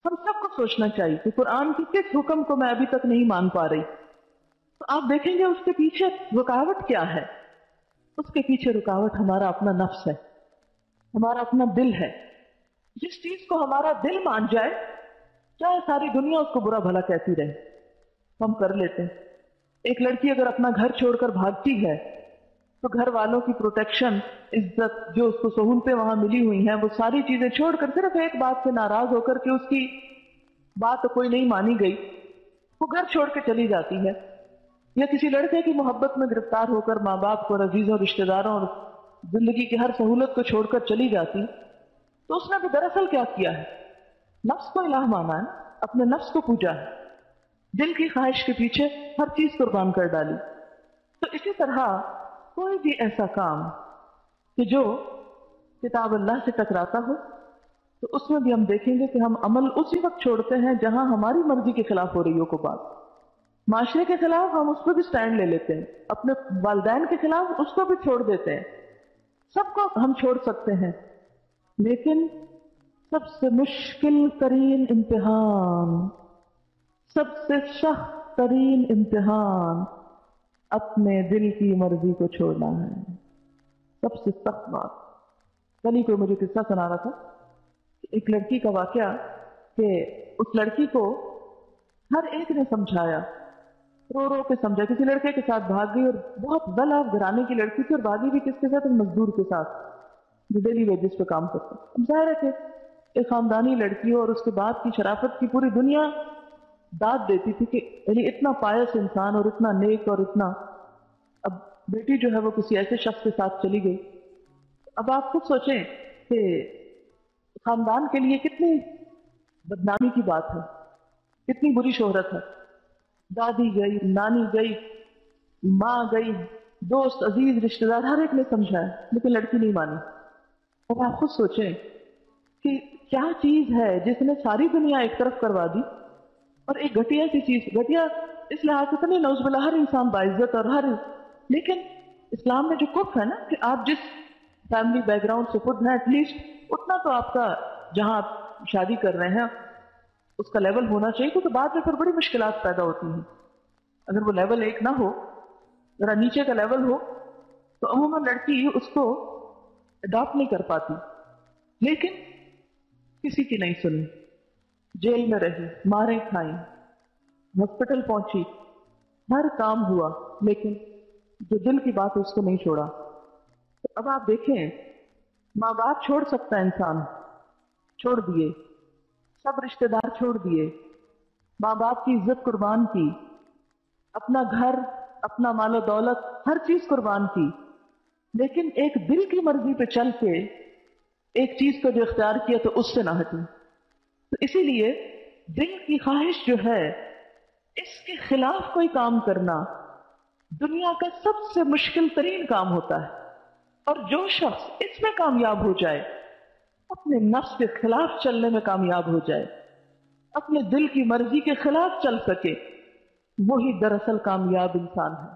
ہم سب کو سوچنا چاہیے کہ قرآن کے کس حکم کو میں ابھی تک نہیں مان پا رہی. تو آپ دیکھیں گے اس کے پیچھے رکاوٹ کیا ہے. اس کے پیچھے رکاوٹ ہمارا اپنا نفس ہے، ہمارا اپنا دل ہے. جس چیز کو ہمارا دل مان جائے، چاہے ساری دنیا اس کو برا بھلا کہتی رہے، ہم کر لیتے ہیں. ایک لڑکی اگر اپنا گھر چھوڑ کر بھاگتی ہے تو گھر والوں کی پروٹیکشن، عزت، جو اس کو سہولتیں وہاں ملی ہوئی ہیں، وہ ساری چیزیں چھوڑ کر صرف ایک بات سے ناراض ہو کر کے اس کی بات تو کوئی نہیں مانی گئی، وہ گھر چھوڑ کے چلی جاتی ہے. یا کسی لڑکے کی محبت میں گرفتار ہو کر ماں باپ کو، عزیزوں، رشتہ داروں اور زندگی کی ہر سہولت کو چھوڑ کر چلی جاتی، تو اس نے بھی دراصل کیا کیا ہے؟ نفس کو الہ مانا ہے، اپنے نفس کو پوجا ہے، دل کی خواہش کے پیچھے ہر چیز قربان کر ڈالی. تو اسی طرح کوئی بھی ایسا کام کہ جو کتاب اللہ سے ٹکراتا ہو، تو اس میں بھی ہم دیکھیں گے کہ ہم عمل اسی وقت چھوڑتے ہیں جہاں ہماری مرضی کے خلاف ہو رہی ہو. کو بات معاشرے کے خلاف ہم اس پہ بھی سٹینڈ لے لیتے ہیں، اپنے والدین کے خلاف اس کو بھی چھوڑ دیتے ہیں. سب کو ہم چھوڑ سکتے ہیں، لیکن سب سے مشکل ترین امتحان، سب سے سخت ترین امتحان اپنے دل کی مرضی کو چھوڑنا ہے. سب سے سخت بات. کل ہی کوئی مجھے قصہ سنا رہا تھا، ایک لڑکی کا واقعہ کہ اس لڑکی کو ہر ایک نے سمجھایا، رو رو کے سمجھا. کسی لڑکے کے ساتھ بھاگ گئی، اور بہت بل آف گھرانے کی لڑکی تھی، اور بھاگی بھی کس کے ساتھ؟ ایک مزدور کے ساتھ جو ڈیلی ویجز پہ کام کرتا. اب ظاہر ہے کہ ایک خاندانی لڑکی ہو، اور اس کے بعد کی شرافت کی پوری دنیا داد دیتی تھی کہ یعنی اتنا پائس انسان اور اتنا نیک اور اتنا. اب بیٹی جو ہے وہ کسی ایسے شخص کے ساتھ چلی گئی. اب آپ خود سوچیں کہ خاندان کے لیے کتنی بدنامی کی بات ہے، کتنی بری شہرت ہے. دادی گئی، نانی گئی، ماں گئی، دوست، عزیز، رشتہ دار، ہر ایک نے سمجھایا، لیکن لڑکی نہیں مانی. اب آپ خود سوچیں کہ کیا چیز ہے جس نے ساری دنیا ایک طرف کروا دی، اور ایک گھٹیا سی چیز. گھٹیا اس لحاظ سے تو نہیں، نعوذ باللہ، ہر انسان باعزت اور ہر، لیکن اسلام میں جو کف ہے نا کہ آپ جس فیملی بیک گراؤنڈ سے خود ہیں، ایٹ لیسٹ اتنا تو آپ کا جہاں آپ شادی کر رہے ہیں اس کا لیول ہونا چاہیے، کیونکہ بعد میں پھر بڑی مشکلات پیدا ہوتی ہیں. اگر وہ لیول ایک نہ ہو، ذرا نیچے کا لیول ہو، تو عموماً لڑکی اس کو اڈاپٹ نہیں کر پاتی. لیکن کسی کی نہیں سنی، جیل میں رہی، ماریں کھائیں، ہاسپٹل پہنچی، ہر کام ہوا، لیکن جو دل کی بات ہے اس کو نہیں چھوڑا. تو اب آپ دیکھیں، ماں باپ چھوڑ سکتا ہے انسان، چھوڑ دیے، سب رشتہ دار چھوڑ دیے، ماں باپ کی عزت قربان کی، اپنا گھر، اپنا مال و دولت، ہر چیز قربان کی، لیکن ایک دل کی مرضی پہ چل کے ایک چیز کو جو اختیار کیا تو اس سے نہ ہٹی. تو اسی لیے دل کی خواہش جو ہے، اس کے خلاف کوئی کام کرنا دنیا کا سب سے مشکل ترین کام ہوتا ہے. اور جو شخص اس میں کامیاب ہو جائے، اپنے نفس کے خلاف چلنے میں کامیاب ہو جائے، اپنے دل کی مرضی کے خلاف چل سکے، وہی دراصل کامیاب انسان ہے.